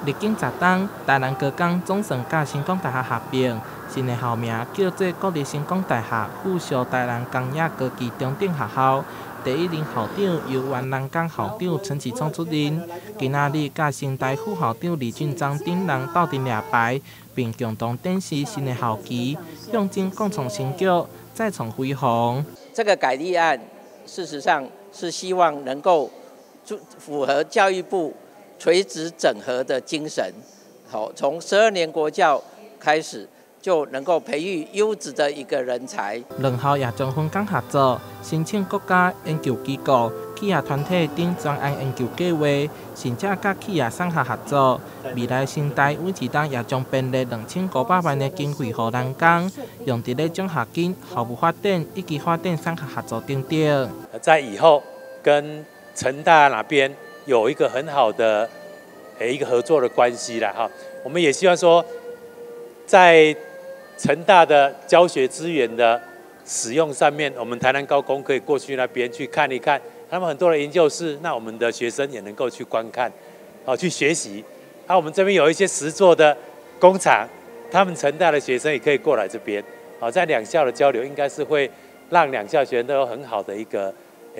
历经10冬，台南高工总算甲成功大学合并，新的校名叫做国立成功大学附属台南工业科技中等学校。第一任校长由原南工校长陈启聪出任，今仔日甲新代副校长李俊章等人斗阵抓牌，并共同展示新的校旗，象征共创成就，再创辉煌。这个改立案，事实上是希望能够符合教育部垂直整合的精神，好，从12年国教开始，就能够培育优质的一个人才。两校也将分工合作，申请国家研究机构、企业团体等专案研究计划，甚至甲企业产学合作。未来新代每一档也将编列2500万的经费予南工，用伫咧奖学金、校务发展以及发展产学合作等等。在以后跟成大那边有一个很好的一个合作的关系啦哈。我们也希望说，在成大的教学资源的使用上面，我们台南高工可以过去那边去看一看，他们很多的研究室，那我们的学生也能够去观看，去学习。我们这边有一些实作的工厂，他们成大的学生也可以过来这边，在两校的交流，应该是会让两校学生都有很好的一个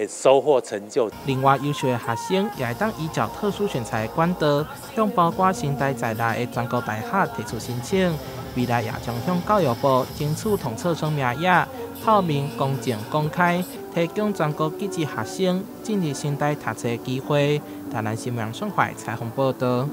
收获成就。另外，优秀的学生也会当依照特殊选材的管道，向包括新代在内的全国大学提出申请。未来也将向教育部争取统测生名额，透明、公正、公开，提供全国各级学生进入新代读册的机会。台南新闻双怀采访报道。